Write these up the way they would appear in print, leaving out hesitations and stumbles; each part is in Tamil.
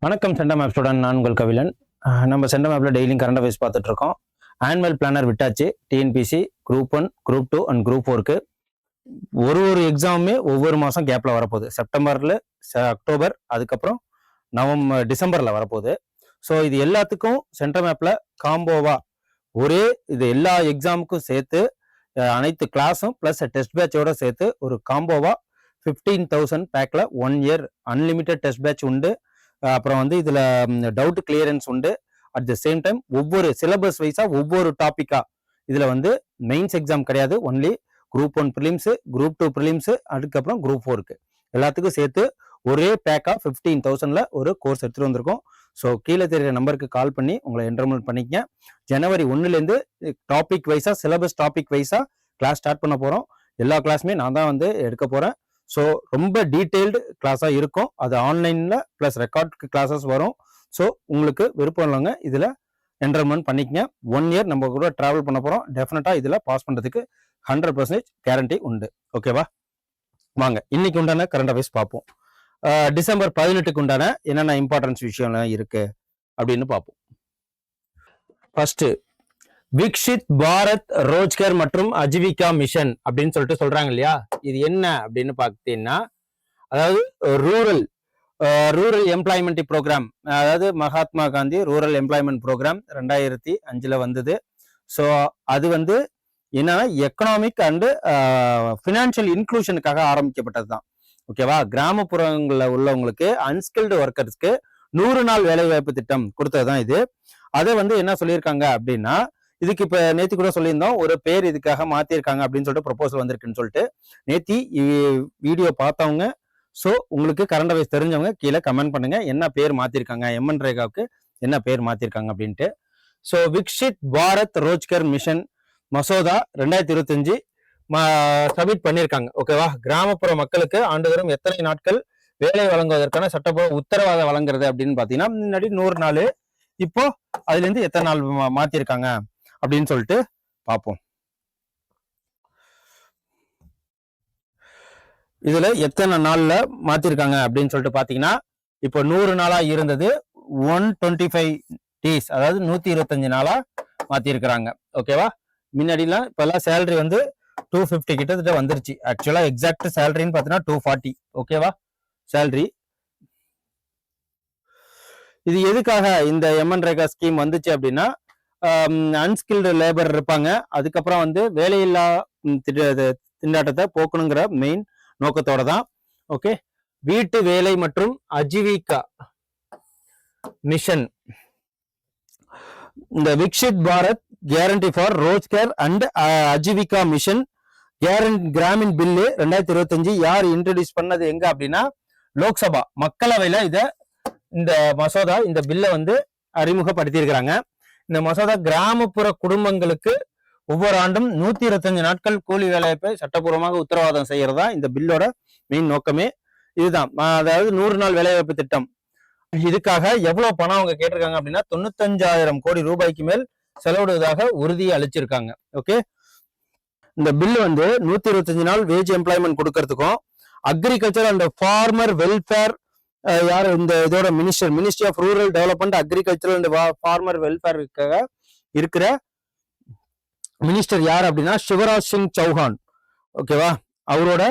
வணக்கம் சென்டம் ஆப் ஸ்டூடெண்ட், நான் உங்கள் கவிலன். நம்ம சென்டம் ஆப்ல டெய்லியும் கரண்ட் அஃபேர்ஸ் பார்த்துட்டு இருக்கோம். ஆனுவல் பிளானர் விட்டாச்சு. TNPSC group 1, group 2 and group 4க்கு ஒரு எக்ஸாமுமே ஒவ்வொரு மாதம் கேப்பில் வரப்போகுது. செப்டம்பரில், அக்டோபர், அதுக்கப்புறம் டிசம்பரில் வரப்போகுது. ஸோ இது எல்லாத்துக்கும் சென்டம் ஆப்பில் காம்போவா இது எல்லா எக்ஸாமுக்கும் சேர்த்து அனைத்து கிளாஸும் ப்ளஸ் டெஸ்ட் பேட்சோட சேர்த்து ஒரு காம்போவா 15,000 பேக்கில் 1 இயர் அன்லிமிட்டெட் டெஸ்ட் பேட்ச் உண்டு. அப்புறம் இதில் டவுட் கிளியரன்ஸ் உண்டு. அட் த சேம் டைம் ஒவ்வொரு சிலபஸ் வைஸாக ஒவ்வொரு டாப்பிக்கா இதில் மெயின்ஸ் எக்ஸாம் கிடையாது. Only group 1 prelims, group 2 prelims, அதுக்கப்புறம் குரூப் 4க்கு எல்லாத்துக்கும் சேர்த்து ஒரே பேக்காக 15,000ல் ஒரு கோர்ஸ் எடுத்துகிட்டு வந்திருக்கோம். ஸோ கீழே தெரிகிற நம்பருக்கு கால் பண்ணி உங்களை என்ரோல்மெண்ட் பண்ணிக்கங்க. ஜனவரி 1லேருந்து டாபிக் வைஸாக, சிலபஸ் டாபிக் வைஸாக கிளாஸ் ஸ்டார்ட் பண்ண போகிறோம். எல்லா கிளாஸுமே நான் தான் எடுக்க போகிறேன். ஸோ ரொம்ப டீட்டெயில்டு கிளாஸாக இருக்கும். அது ஆன்லைனில் ப்ளஸ் ரெக்கார்ட் கிளாஸஸ் வரும். ஸோ உங்களுக்கு விருப்பம் இல்லைங்க, இதில் என்ரோல்மெண்ட் பண்ணிக்கங்க. 1 இயர் நம்ம கூட ட்ராவல் பண்ண போகிறோம். டெஃபினட்டாக இதில் பாஸ் பண்ணுறதுக்கு 100% கேரண்டி உண்டு. ஓகேவா? வாங்க இன்னைக்கு உண்டான கரண்ட் அஃபேர்ஸ் பார்ப்போம். டிசம்பர் 18க்கு உண்டான என்னென்ன இம்பார்ட்டன்ஸ் விஷயம்லாம் இருக்கு அப்படின்னு பார்ப்போம். ஃபர்ஸ்ட், விக்ஷித் பாரத் ரோஜ்கர் மற்றும் அஜீவிகா மிஷன் அப்படின்னு சொல்லிட்டு சொல்றாங்க இல்லையா? இது என்ன அப்படின்னு பார்த்தீங்கன்னா, அதாவது ரூரல் எம்ப்ளாய்மெண்ட் ப்ரோக்ராம், அதாவது Mahatma Gandhi rural employment programme 2005 வந்தது. ஸோ அது என்னன்னா எக்கனாமிக் அண்டு ஃபினான்ஷியல் இன்க்ளூஷனுக்காக ஆரம்பிக்கப்பட்டது தான். ஓகேவா? கிராமப்புறங்களில் உள்ளவங்களுக்கு, அன்ஸ்கில்டு ஒர்க்கர்ஸ்க்கு 100 நாள் வேலை வாய்ப்பு திட்டம் கொடுத்தது தான் இது. அதை என்ன சொல்லியிருக்காங்க அப்படின்னா, இதுக்கு இப்ப நேத்தி கூட சொல்லியிருந்தோம், ஒரு பேர் இதுக்காக மாத்திருக்காங்க அப்படின்னு சொல்லிட்டு ப்ரொபோசல் வந்திருக்குன்னு சொல்லிட்டு. நேத்தி வீடியோ பார்த்தவங்க, ஸோ உங்களுக்கு கரண்ட் அஃபேர்ஸ் தெரிஞ்சவங்க கீழே கமெண்ட் பண்ணுங்க என்ன பேர் மாத்திருக்காங்க, எம்என் ரேகாவுக்கு என்ன பேர் மாத்திருக்காங்க அப்படின்ட்டு. ஸோ விக்ஷித் பாரத் ரோஜ்கர் மிஷன் மசோதா 2025 சப்மிட் பண்ணியிருக்காங்க. ஓகேவா? கிராமப்புற மக்களுக்கு ஆண்டுதோறும் எத்தனை நாட்கள் வேலை வழங்குவதற்கான சட்டப்பூர்வ உத்தரவாதம் வழங்குறது அப்படின்னு பாத்தீங்கன்னா, முன்னாடி 100 நாள், இப்போ அதுல இருந்து எத்தனை நாள் மாத்திருக்காங்க அப்படின்னு சொல்லிட்டு பார்ப்போம். இதுல எத்தனை நாள்ல மாத்திருக்காங்க அப்படின்னு சொல்லிட்டு பாத்தீங்கன்னா, இப்போ 100 நாளா இருந்தது 125 டேஸ், அதாவது 125 நாளா மாத்திருக்கிறாங்க. ஓகேவா? முன்னாடிலாம் இப்பெல்லாம் சேலரி 250 கிட்டத்தட்ட வந்துருச்சு. ஆக்சுவலா எக்ஸாக்ட் சேலரின்னு பாத்தீங்கன்னா 240. ஓகேவா? சேலரி இது எதுக்காக இந்த எம்என் ரேகா ஸ்கீம் வந்துச்சு அப்படின்னா, அன்ஸ்கில்டு லேபர் இருப்பாங்க, அதுக்கப்புறம் வேலையில்லா திண்டாட்டத்தை போக்கணுங்கிற மெயின் நோக்கத்தோட தான். ஓகே, வீட்டு வேலை மற்றும் அஜீவிகா மிஷன், இந்த Viksit Bharat guarantee for Rozgar and Ajeevika mission Gramin bill 2025 யார் இன்ட்ரோடியூஸ் பண்ணது எங்க அப்படின்னா, லோக்சபா மக்களவையில இந்த மசோதா, இந்த பில்லை அறிமுகப்படுத்தி இருக்கிறாங்க. இந்த மசோதா கிராமப்புற குடும்பங்களுக்கு ஒவ்வொரு ஆண்டும் 125 நாட்கள் கூலி வேலைவாய்ப்பை சட்டப்பூர்வமாக உத்தரவாதம் செய்யறதா இந்த பில்லோட மெயின் நோக்கமே. இதுதான், அதாவது 100 நாள் வேலைவாய்ப்பு திட்டம். இதுக்காக எவ்வளவு பணம் அவங்க கேட்டிருக்காங்க அப்படின்னா, 95,000 கோடி ரூபாய்க்கு மேல் செலவிடுவதாக உறுதியை அளிச்சிருக்காங்க. ஓகே, இந்த பில் 125 நாள் வேஜ் எம்ப்ளாய்மெண்ட் கொடுக்கறதுக்கும், அக்ரிகல்ச்சர் அண்ட் ஃபார்மர் வெல்ஃபேர், யார் இந்த இதோட ministry of rural development, agriculture and farmer வெல்ஃபேருக்காக இருக்கிற மினிஸ்டர் யார் அப்படின்னா சிவராஜ் சிங் சௌஹான். ஓகேவா? அவரோட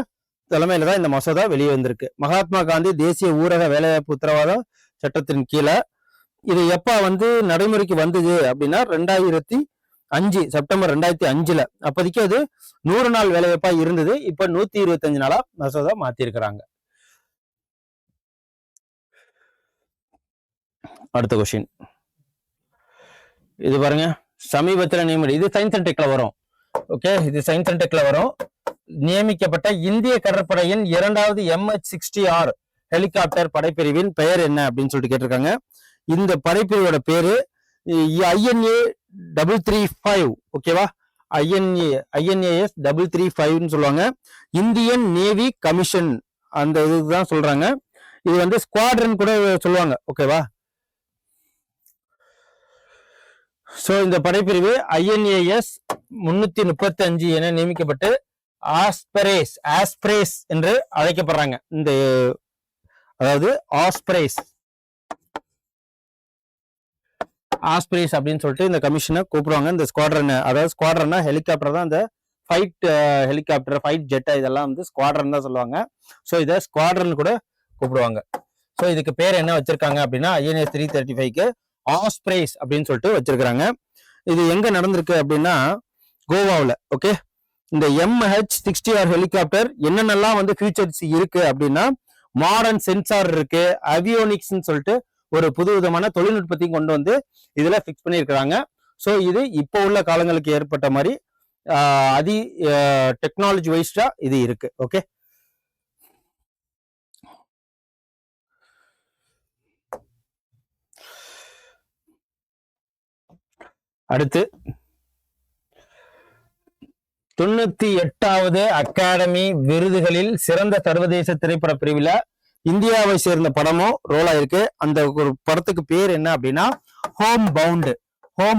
தலைமையில தான் இந்த மசோதா வெளியே வந்திருக்கு. மகாத்மா காந்தி தேசிய ஊரக வேலைவாய்ப்பு உத்தரவாத சட்டத்தின் கீழே இது எப்ப நடைமுறைக்கு வந்தது அப்படின்னா 2005 செப்டம்பர் 2005. அப்போதைக்கு அது 100 நாள் வேலைவாய்ப்பா இருந்தது. இப்ப 125 நாளா மசோதா மாத்தி இருக்கிறாங்க. அடுத்த கொஸ்டின் இது பாருங்க. சமீபத்தில் நியமனம், இது சயின்ஸ் அண்ட் டெக்ல வரும். ஓகே, இது சயின்ஸ் அண்ட் டெக்ல வரும். நியமிக்கப்பட்ட இந்திய கடற்படையின் 2வது MH-60R ஹெலிகாப்டர் படைப்பிரிவின் பெயர் என்ன அப்படின்னு சொல்லிட்டு கேட்டிருக்காங்க. இந்த படைப்பிரிவோட பேரு INA 335. ஓகேவா? INAS 335 சொல்லுவாங்க. இந்தியன் நேவி கமிஷன் அந்த இதுதான் சொல்றாங்க. இது ஸ்குவாட்ரன் கூட சொல்லுவாங்க. ஓகேவா? சோ இந்த படைப்பிரிவு INAS 335 என நியமிக்கப்பட்டு ஆஸ்பிரேஸ் என்று அழைக்கப்படுறாங்க. இந்த அதாவது ஆஸ்பிரேஸ் அப்படின்னு சொல்லிட்டு இந்த கமிஷனை கூப்பிடுவாங்க. இந்த ஸ்குவாட்ரன், அதாவது ஸ்குவாட்ரன்னா ஹெலிகாப்டர் தான், இந்த ஃபைட் ஹெலிகாப்டர், ஃபைட் ஜெட் இதெல்லாம் வந்து ஸ்குவாட்ரன் தான் சொல்லுவாங்க. ஸோ இதை ஸ்குவாட்ரன் கூட கூப்பிடுவாங்க. ஸோ இதுக்கு பேர் என்ன வச்சிருக்காங்க அப்படின்னா INS 335க்கு ஆஸ்பிரேஸ் அப்படின்னு சொல்லிட்டு வச்சிருக்காங்க. இது எங்க நடந்திருக்கு அப்படின்னா கோவாவில். ஓகே, இந்த MH-60R ஹெலிகாப்டர் என்னென்னலாம் வந்து ஃபியூச்சர்ஸ் இருக்கு அப்படின்னா மாடர்ன் சென்சார் இருக்கு, அவியோனிக்ஸ்ன்னு சொல்லிட்டு ஒரு புது விதமான தொழில்நுட்பத்தையும் கொண்டு வந்து இதுல பிக்ஸ் பண்ணியிருக்கிறாங்க. ஸோ இது இப்போ உள்ள காலங்களுக்கு ஏற்பட்ட மாதிரி டெக்னாலஜி வைஸ்டா இது இருக்கு. ஓகே, அடுத்து 98வது அகாடமி விருதுகளில் சிறந்த சர்வதேச திரைப்பட பிரிவுல இந்தியாவை சேர்ந்த படமும் ரோல் ஆயிருக்கு. அந்த ஒரு படத்துக்கு பேர் என்ன அப்படின்னா ஹோம்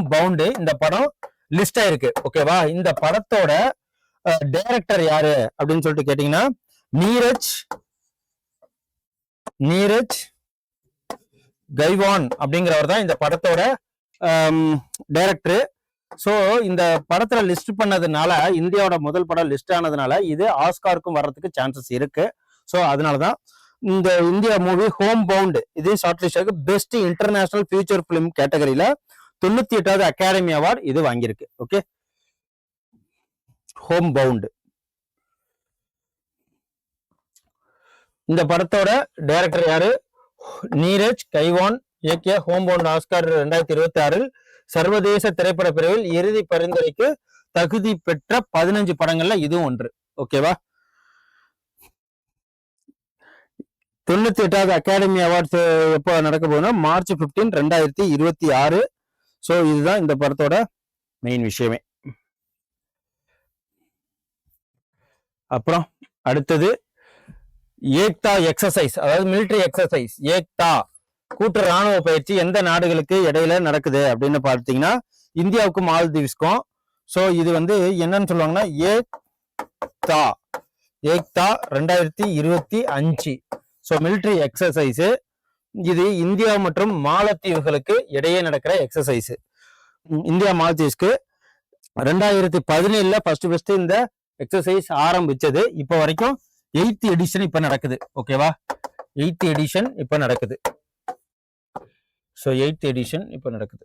பவுண்டு. இந்த படம் லிஸ்ட் ஆயிருக்கு. ஓகேவா, இந்த படத்தோட டைரக்டர் யாரு அப்படின்னு சொல்லிட்டு கேட்டீங்கன்னா நீரஜ் கைவான் அப்படிங்கிறவர் தான் இந்த படத்தோட டைரக்டர். ஸோ இந்த படத்துல லிஸ்ட் பண்ணதுனால, இந்தியாவோட முதல் படம் லிஸ்ட் ஆனதுனால இது ஆஸ்காருக்கும் வர்றதுக்கு சான்சஸ் இருக்கு. ஸோ அதனாலதான் இந்த இந்தியா மூவி ஹோம் பவுண்ட் இது ஷார்ட் லிஸ்ட் ஆகும். பெஸ்ட் இன்டர்நேஷனல் ஃபியூச்சர் பிலிம் கேட்டகரியில 98வது அகாடமி அவார்டு இது வாங்கியிருக்கு. Okay, Homebound. இந்த படத்தோட டைரக்டர் யாரு? நீரஜ் கைவான் இயக்கிய ஹோம் பவுண்ட் ஆஸ்கார் 2026 சர்வதேச திரைப்பட பிரிவில் இறுதி பரிந்துரைக்கு தகுதி பெற்ற 15 படங்கள்ல இதுவும் ஒன்று. ஓகேவா, 98வது அகாடமி அவார்ட்ஸ் எப்போ நடக்க போகுதுன்னா March 15, 2026. ஸோ இதுதான் இந்த படத்தோட மெயின் விஷயமே. அப்புறம் அடுத்தது ஏக்தா எக்ஸசைஸ், அதாவது மிலிட்டரி எக்ஸசைஸ். ஏக்தா கூட்டு ராணுவ பயிற்சி எந்த நாடுகளுக்கு இடையில நடக்குது அப்படின்னு பார்த்தீங்கன்னா இந்தியாவுக்கும் மால்தீவ்ஸ்க்கும். ஸோ இது வந்து என்னன்னு சொல்லுவாங்கன்னா ஏக்தா 2025. ஸோ மிலிட்டரி எக்ஸசைஸ் இது இந்தியா மற்றும் மாலத்தீவுகளுக்கு இடையே நடக்கிற எக்ஸசைஸ். இந்தியா மாலத்தீவ்ஸ்க்கு 2017 ஃபர்ஸ்ட் இந்த எக்ஸசைஸ் ஆரம்பிச்சது. இப்போ வரைக்கும் 8th எடிஷன் இப்ப நடக்குது. ஓகேவா, 8th எடிஷன் இப்ப நடக்குது. ஸோ 8th எடிஷன் இப்ப நடக்குது.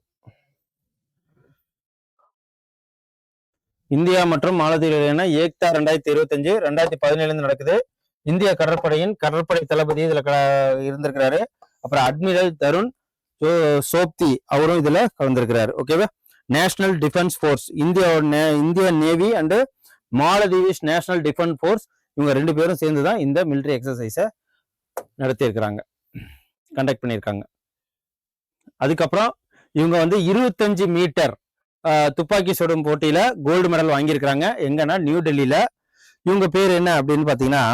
இந்தியா மற்றும் மாலத்தீவுகள் ஏக்தா 2025 2017 நடக்குது. இந்திய கடற்படையின் கடற்படை தளபதி இதுல இருந்திருக்கிறாரு. அப்புறம் அட்மிரல் தருண் சோப்தி அவரும் இதுல கலந்திருக்கிறாரு. ஓகேவா, நேஷனல் டிஃபென்ஸ் ஃபோர்ஸ் இந்திய navy and Maldives national defence force இவங்க 2 பேரும் சேர்ந்துதான் இந்த மிலிட்டரி எக்ஸசைஸை நடத்தி இருக்கிறாங்க, கண்டக்ட் பண்ணியிருக்காங்க. அதுக்கப்புறம் இவங்க வந்து 25 மீட்டர் துப்பாக்கி சுடும் போட்டியில கோல்டு மெடல் வாங்கியிருக்கிறாங்க. எங்கன்னா நியூ டெல்லியில. இவங்க பேர் என்ன அப்படின்னு பாத்தீங்கன்னா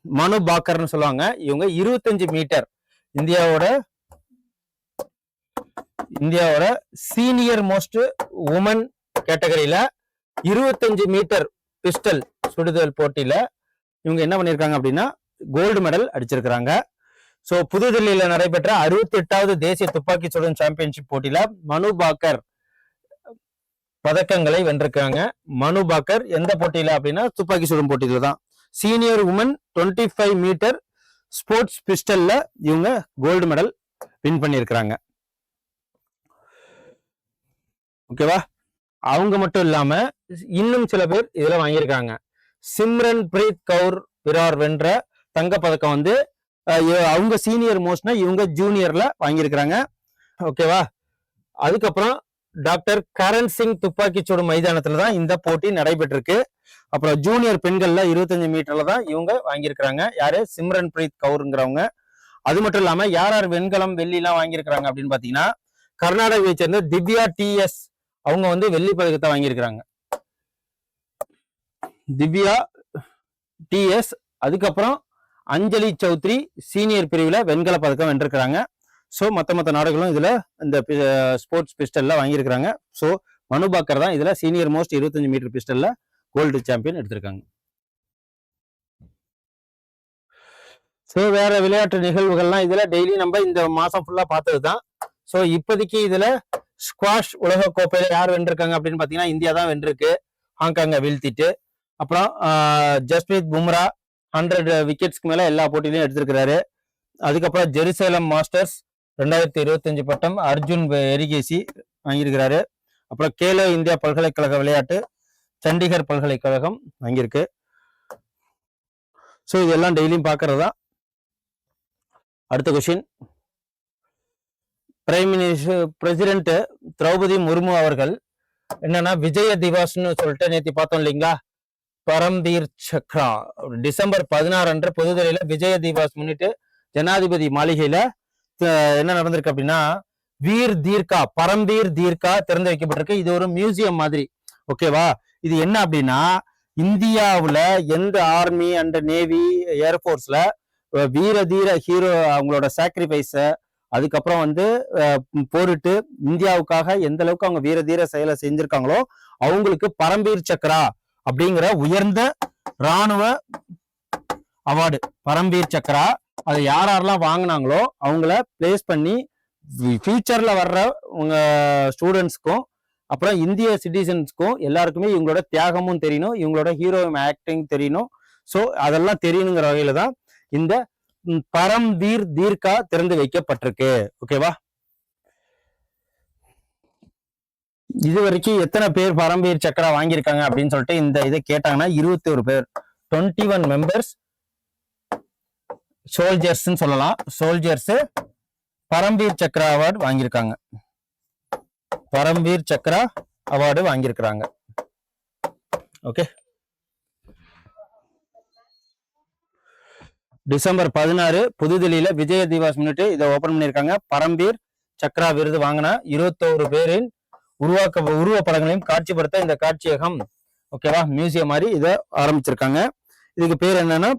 மனு பாக்கர்னு சொல்லுவாங்க. இவங்க 25 மீட்டர் இந்தியாவோட சீனியர் மோஸ்ட் உமன் கேட்டகரியில 25 மீட்டர் பிஸ்டல் சுடுதல் போட்டியில இவங்க என்ன பண்ணிருக்காங்க அப்படின்னா கோல்டு மெடல் அடிச்சிருக்கிறாங்க. ஸோ புதுதில்லியில நடைபெற்ற 68வது தேசிய துப்பாக்கி சுடும் சாம்பியன்ஷிப் போட்டியில மனு பாக்கர் பதக்கங்களை வென்றிருக்காங்க. மனு பாக்கர் எந்த போட்டியில அப்படின்னா துப்பாக்கி சுடும் போட்டியில தான். சீனியர் உமன் 25 மீட்டர் ஸ்போர்ட்ஸ் பிஸ்டல்ல இவங்க கோல்டு மெடல் வின் பண்ணியிருக்கிறாங்க. ஓகேவா, அவங்க மட்டும் இல்லாம இன்னும் சில பேர் இதுல வாங்கியிருக்காங்க. சிம்ரன் பிரீத் கவுர் விரார் வென்ற தங்க பதக்கம் வந்து அவங்க சீனியர் மோஸ்ட்னா இவங்க ஜூனியர்ல வாங்கியிருக்கிறாங்க. ஓகேவா, அதுக்கப்புறம் டாக்டர் கரண் சிங் துப்பாக்கி சுடும் மைதானத்துல தான் இந்த போட்டி நடைபெற்றிருக்கு. அப்புறம் ஜூனியர் பெண்கள்ல 25 மீட்டர்ல தான் இவங்க வாங்கியிருக்கிறாங்க. யாரு? சிம்ரன் பிரீத் கவுருங்கிறவங்க. அது மட்டும் இல்லாம யார் வெண்கலம் வெள்ளி எல்லாம் வாங்கியிருக்கிறாங்க அப்படின்னு பாத்தீங்கன்னா கர்நாடகாவை சேர்ந்த திவ்யா TS அவங்க வந்து வெள்ளி பதக்கத்தை வாங்கியிருக்கிறாங்க. திவ்யா TS. அதுக்கப்புறம் அஞ்சலி சௌத்ரி சீனியர் பிரிவுல வெண்கல பதக்கம் வென்றிருக்கிறாங்க. ஸோ மற்ற நாடுகளும் இதுல இந்த ஸ்போர்ட்ஸ் பிஸ்டல்ல வாங்கியிருக்கிறாங்க. ஸோ மனு பாக்கர் தான் இதுல சீனியர் மோஸ்ட் 25 மீட்டர் பிஸ்டல்ல கோல்டு சாம்பியன் எடுத்திருக்காங்க. ஸோ வேற விளையாட்டு நிகழ்வுகள்லாம் இதுல டெய்லி நம்ம இந்த மாசம் ஃபுல்லா பார்த்தது தான். ஸோ இப்போதைக்கு இதுல ஸ்குவாஷ் உலக கோப்பையில யார் வென்றிருக்காங்க அப்படின்னு பாத்தீங்கன்னா இந்தியா தான் வென்றிருக்கு, ஹாங்காங்கை வீழ்த்திட்டு. அப்புறம் ஜஸ்பிரீத் பும்ரா 100 விக்கெட்ஸ்க்கு மேல எல்லா போட்டியிலையும் எடுத்திருக்கிறாரு. அதுக்கப்புறம் ஜெருசலம் மாஸ்டர்ஸ் 2025 பட்டம் அர்ஜுன் எரிகேசி வாங்கியிருக்கிறாரு. அப்புறம் கேலோ இந்தியா பல்கலைக்கழக விளையாட்டு சண்டிகர் பல்கலைக்கழகம் வாங்கியிருக்கு. ஸோ இதெல்லாம் டெய்லியும் பார்க்கறது தான். அடுத்த question, prime minister president Droupadi Murmu அவர்கள் என்னன்னா விஜய திவாஸ்னு சொல்லிட்டு நேற்று பார்த்தோம் இல்லைங்களா, பரம்வீர் சக்ரா டிசம்பர் 16 அன்று புதுதில்லியில விஜய திவாஸ் முன்னிட்டு ஜனாதிபதி மாளிகையில என்ன நடந்திருக்கு அப்படின்னா வீர் தீர்க்கா பரம்வீர் தீர்க்கா திறந்து வைக்கப்பட்டிருக்கு. இது ஒரு மியூசியம் மாதிரி. ஓகேவா, இது என்ன அப்படின்னா இந்தியாவுல எந்த ஆர்மி அண்ட் நேவி ஏர்போர்ஸ்ல வீர தீர ஹீரோ அவங்களோட சாக்ரிஃபைஸ அதுக்கப்புறம் வந்து போரிட்டு இந்தியாவுக்காக எந்த அளவுக்கு அவங்க வீர தீர செயலை செஞ்சிருக்காங்களோ அவங்களுக்கு பரம்வீர் சக்ரா அப்படிங்கிற உயர்ந்த இராணுவ அவார்டு பரம்வீர் சக்ரா. அதை யாரெல்லாம் வாங்கினாங்களோ அவங்கள பிளேஸ் பண்ணி ஃபியூச்சர்ல வர்ற உங்க ஸ்டூடெண்ட்ஸ்க்கும் அப்புறம் இந்திய சிட்டிசன்ஸ்க்கும் எல்லாருக்குமே இவங்களோட தியாகமும் தெரியணும், இவங்களோட ஹீரோ ஆக்டிங் தெரியணும். ஸோ அதெல்லாம் தெரியணுங்கிற வகையில தான் இந்த பரம்வீர் தீர்க்கா திறந்து வைக்கப்பட்டிருக்கு. ஓகேவா, இது வரைக்கும் எத்தனை பேர் பரம்வீர் சக்ரா வாங்கியிருக்காங்க அப்படின்னு சொல்லிட்டு இந்த இதை கேட்டாங்கன்னா 21 பேர், 21 மெம்பர்ஸ் சோல்ஜர்ஸ் சொல்லலாம். சோல்ஜர்ஸ் பரம்வீர் சக்ரா அவார்டு வாங்கியிருக்காங்க, பரம்வீர் சக்ரா அவார்டு வாங்கியிருக்கிறாங்க. ஓகே, டிசம்பர் 16 புதுதில்லியில விஜய திவாஸ் முன்னிட்டு இதை ஓபன் பண்ணியிருக்காங்க. பரம்வீர் சக்ரா விருது வாங்கின 21 பேரின் உருவ படங்களையும் காட்சிப்படுத்த இந்த காட்சியகம் ஓகேவா மியூசியம் மாதிரி இதை ஆரம்பிச்சிருக்காங்க. இதுக்கு பேர் என்னன்னா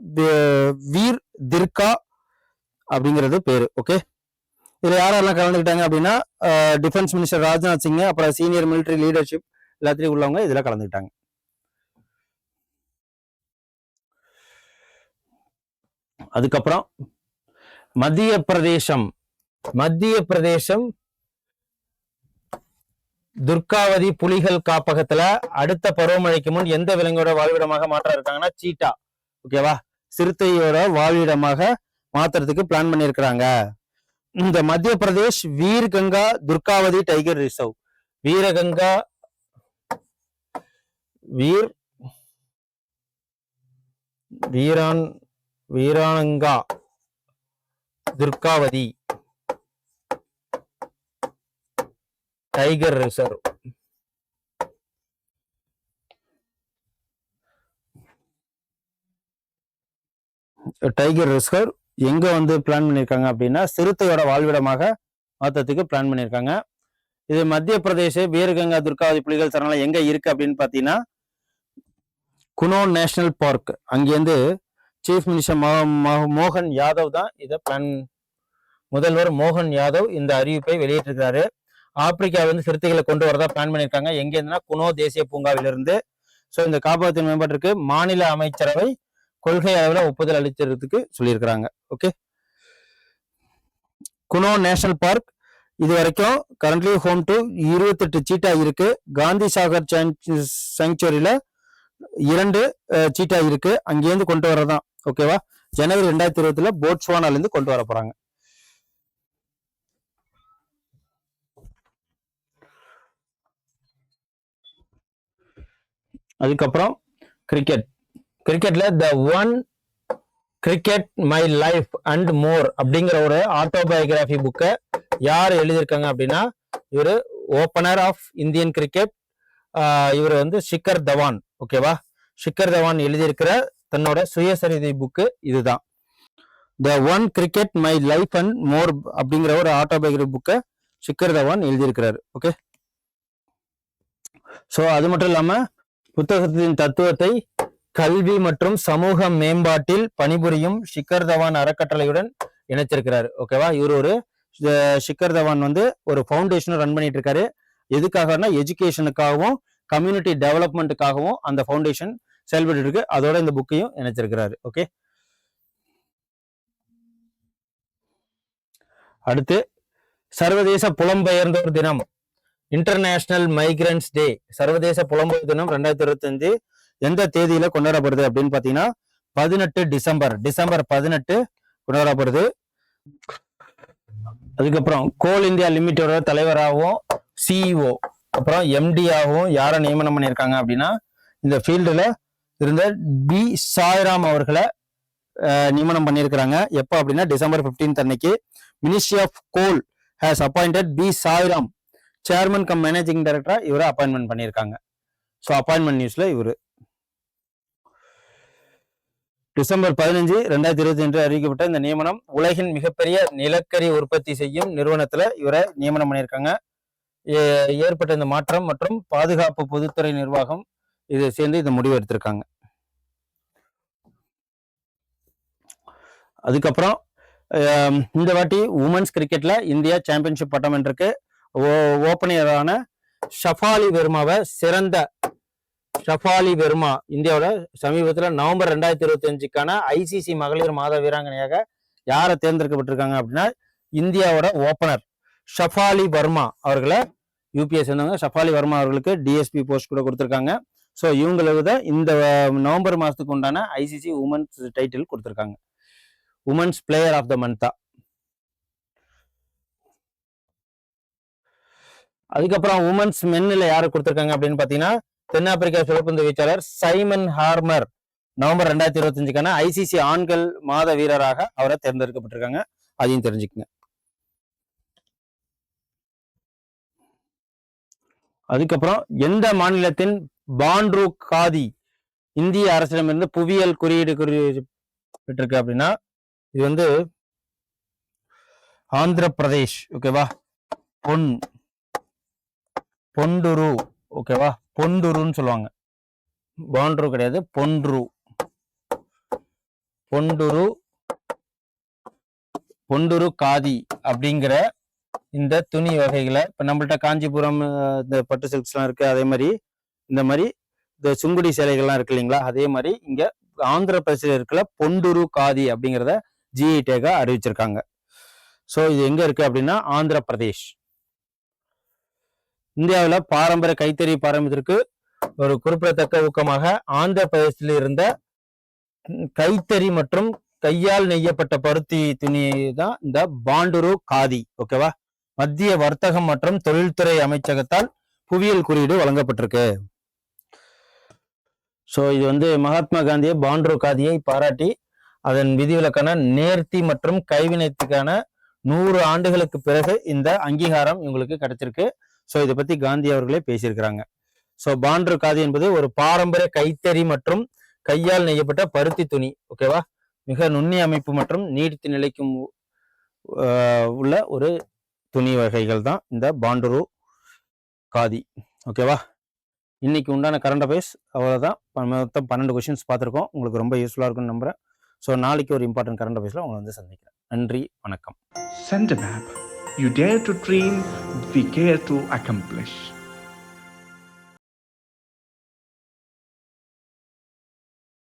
வீர் திர்கா அப்படிங்கிறது பேரு. ஓகே, இதுல யாரெல்லாம் கலந்துக்கிட்டாங்க அப்படின்னா டிஃபென்ஸ் மினிஸ்டர் ராஜ்நாத் சிங், அப்புறம் சீனியர் மிலிட்டரி லீடர்ஷிப் எல்லாத்திலையும் உள்ளவங்க இதுல கலந்துக்கிட்டாங்க. அதுக்கப்புறம் மத்திய பிரதேசம் துர்காவதி புலிகள் காப்பகத்துல அடுத்த பருவமழைக்கு முன் எந்த விலங்கோட வாழ்விடமாக மாற்ற இருக்காங்கன்னா சீட்டா. ஓகேவா, சிறுத்தையோட வாழ்விடமாக மாத்துறதுக்கு பிளான் பண்ணியிருக்கிறாங்க. இந்த Madhya Pradesh Veerangana Durgavati tiger reserve, Veerangana Durgavati tiger reserve. Tiger reserve எங்க வந்து பிளான் பண்ணியிருக்காங்க அப்படின்னா சிறுத்தையோட வாழ்விடமாக மாற்றத்துக்கு பிளான் பண்ணியிருக்காங்க. இது மத்திய பிரதேச வீரகங்கா துர்காவதி புலிகள் சரணாலயம் எங்க இருக்கு அப்படின்னு பாத்தீங்கன்னா குனோ நேஷனல் பார்க். அங்கேருந்து சீஃப் மினிஸ்டர் மோகன் யாதவ் தான் இதை முதல்வர் மோகன் யாதவ் இந்த அறிவிப்பை வெளியிட்டிருக்கிறாரு. ஆப்பிரிக்காவிலிருந்து சிறுத்தைகளை கொண்டு வரதா பிளான் பண்ணியிருக்காங்க. எங்க இருந்துன்னா குனோ தேசிய பூங்காவிலிருந்து. ஸோ இந்த காப்பகத்தின் மேம்பாட்டிற்கு மாநில அமைச்சரவை கொள்கை அளவில் ஒப்புதல் அளிக்கிறதுக்கு சொல்லியிருக்கிறாங்க. ஓகே, குனோ நேஷனல் பார்க் இது வரைக்கும் கரண்ட்லி ஹோம் டு 28 சீட்டா இருக்கு. காந்தி சாகர் சாங்சுவரியில 2 சீட்டா இருக்கு. அங்கேருந்து கொண்டு வரதான். ஓகேவா, ஜனவரி 2020 போட்ஸ்வானால இருந்து கொண்டு வர போறாங்க. அதுக்கப்புறம் கிரிக்கெட்ல the one cricket my life and more அப்படிங்கிற ஒரு ஆட்டோபயோகிராஃபி புக்கை யார் எழுதியிருக்காங்க அப்படின்னா இவர் ஓப்பனர் ஆஃப் இந்தியன் கிரிக்கெட், இவர் வந்து ஷிகர் தவான். ஓகேவா, ஷிகர் தவான் எழுதியிருக்கிற தன்னோட சுயசரிதை புக்கு இதுதான். The one cricket my life and more அப்படிங்கிற ஒரு ஆட்டோபயோகிராஃபி புக்கை ஷிகர் தவான் எழுதியிருக்கிறாரு. ஓகே, ஸோ அது மட்டும் இல்லாம புத்தகத்தின் தத்துவத்தை கல்வி மற்றும் சமூக மேம்பாட்டில் பணிபுரியும் ஷிகர் தவான் அறக்கட்டளையுடன் இணைச்சிருக்கிறாரு. ஓகேவா, இவர் ஒரு ஷிகர் தவான் வந்து ஒரு ஃபவுண்டேஷனும் ரன் பண்ணிட்டு இருக்காரு. எதுக்காகனா எஜுகேஷனுக்காகவும் கம்யூனிட்டி டெவலப்மெண்ட்டுக்காகவும் அந்த ஃபவுண்டேஷன் செயல்பட்டு இருக்கு. அதோட இந்த புக்கையும் இணைச்சிருக்கிறாரு. ஓகே, அடுத்து சர்வதேச புலம்பெயர்ந்தோர் தினம், இன்டர்நேஷனல் மைக்ரன்ஸ் டே, சர்வதேச புலம்பெயர் தினம் 2025 எந்த தேதியில கொண்டாடப்படுது அப்படின்னு பாத்தீங்கன்னா 18 டிசம்பர் 18 கொண்டாடப்படுது. அதுக்கப்புறம் கோல் இந்தியா லிமிட்டோட தலைவராகவும் சிஇஓ அப்புறம் எம்டியாகவும் யாரை நியமனம் பண்ணியிருக்காங்க அப்படின்னா இந்த ஃபீல்டுல இருந்த பி சாய்ராம் அவர்களை நியமனம் பண்ணியிருக்கிறாங்க. எப்போ அப்படின்னா டிசம்பர் 15 அன்னைக்கு ministry of coal has appointed B Sairam chairman cum managing டைரக்டரா இவரை அப்பாயின்மெண்ட் பண்ணியிருக்காங்க. ஸோ அப்பாயின்மெண்ட் நியூஸ்ல இவரு டிசம்பர் 15 2022 அறிவிக்கப்பட்ட இந்த நியமனம் உலகின் மிகப்பெரிய நிலக்கரி உற்பத்தி செய்யும் நிறுவனத்துல இவரை நியமனம் பண்ணியிருக்காங்க. ஏற்பட்ட இந்த மாற்றம் மற்றும் பாதுகாப்பு பொதுத்துறை நிர்வாகம் இது சேர்ந்து இந்த முடிவு எடுத்திருக்காங்க. அதுக்கப்புறம் இந்த வாட்டி உமன்ஸ் கிரிக்கெட்ல இந்தியா சாம்பியன்ஷிப் பட்டம் வென்றிருக்கு. ஓப்பனரான ஷஃபாலி வெர்மா இந்தியாவோட சமீபத்தில் நவம்பர் 2025க்கான ஐசிசி மகளிர் மாத வீராங்கனையாக யாரை தேர்ந்தெடுக்கப்பட்டிருக்காங்க அப்படின்னா இந்தியாவோட ஓப்பனர் ஷஃபாலி வர்மா அவர்களை யூபிஎஸ் சேர்ந்தவங்க. ஷஃபாலி வர்மா அவர்களுக்கு டிஎஸ்பி போஸ்ட் கூட கொடுத்துருக்காங்க. ஸோ இவங்களுக்கு தான் இந்த நவம்பர் மாதத்துக்கு உண்டான ஐசிசி உமன்ஸ் டைட்டில் கொடுத்துருக்காங்க. Women's player of the month. அதுக்கப்புறம் உமன்ஸ் மென்னில் யாரு கொடுத்துருக்காங்க அப்படின்னு பார்த்தீங்கன்னா தென்னாப்பிரிக்கா சுழற்பந்து வீச்சாளர் சைமன் ஹார்மர் நவம்பர் 2025க்கான ஐசிசி ஆண்கள் மாத வீரராக அவரை தேர்ந்தெடுக்கப்பட்டிருக்காங்க. அதையும் தெரிஞ்சுக்கங்க. அதுக்கப்புறம் எந்த மாநிலத்தின் பாண்ட்ரு காதி இந்திய அரசிடமிருந்து புவியியல் குறியீடு பெற்றிருக்கு அப்படின்னா இது வந்து ஆந்திர பிரதேஷ். ஓகேவா, பொண்டுரு. ஓகேவா, பொண்டுருன்னு சொல்லுவாங்க, பாண்ட்ரு கிடையாது, பொண்டுரு காதி அப்படிங்கிற இந்த துணி வகைகளை இப்ப நம்மள்ட்ட காஞ்சிபுரம் இந்த பட்டு சில்க்ஸ் எல்லாம் இருக்கு. அதே மாதிரி இந்த மாதிரி இந்த சுங்குடி சேலைகள்லாம் இருக்கு இல்லைங்களா, அதே மாதிரி இங்க ஆந்திர பிரதேச இருக்கிற பொண்டுரு காதி அப்படிங்கிறத ஜிஐ டேகா அறிவிச்சிருக்காங்க. ஸோ இது எங்க இருக்கு அப்படின்னா ஆந்திர பிரதேஷ். இந்தியாவில் பாரம்பரிய கைத்தறி பாரம்பரியத்திற்கு ஒரு குறிப்பிடத்தக்க ஊக்கமாக ஆந்திர பிரதேசத்தில் இருந்த கைத்தறி மற்றும் கையால் நெய்யப்பட்ட பருத்தி துணி தான் இந்த பாண்டுரு காதி. ஓகேவா, மத்திய வர்த்தகம் மற்றும் தொழில்துறை அமைச்சகத்தால் புவியியல் குறியீடு வழங்கப்பட்டிருக்கு. ஸோ இது வந்து மகாத்மா காந்தியை பாண்டுரு காதியை பாராட்டி அதன் விதிவிலக்கான நேர்த்தி மற்றும் கைவினைத்துக்கான 100 ஆண்டுகளுக்கு பிறகு இந்த அங்கீகாரம் இவங்களுக்கு கிடைச்சிருக்கு. ஸோ இதை பத்தி காந்தி அவர்களே பேசியிருக்கிறாங்க. ஸோ பாண்ட்ரு காதி என்பது ஒரு பாரம்பரிய கைத்தறி மற்றும் கையால் நெய்யப்பட்ட பருத்தி துணி. ஓகேவா, மிக நுண்ணிய அமைப்பு மற்றும் நீடித்து நிலைக்கும் உள்ள ஒரு துணி வகைகள் தான் இந்த பாண்டுரு காதி. ஓகேவா, இன்னைக்கு உண்டான கரண்ட் அஃபேர்ஸ் அவ்வளோதான். மொத்தம் 12 கொஸ்டின்ஸ் பார்த்துருக்கோம். உங்களுக்கு ரொம்ப யூஸ்ஃபுல்லாக இருக்கும்னு நம்புறேன். ஸோ நாளைக்கு ஒரு இம்பார்ட்டன்ட் கரண்ட் அஃபேர்ஸில் உங்களை வந்து சந்திக்கிறேன். நன்றி, வணக்கம். Send a map. You dare to dream, we care to accomplish.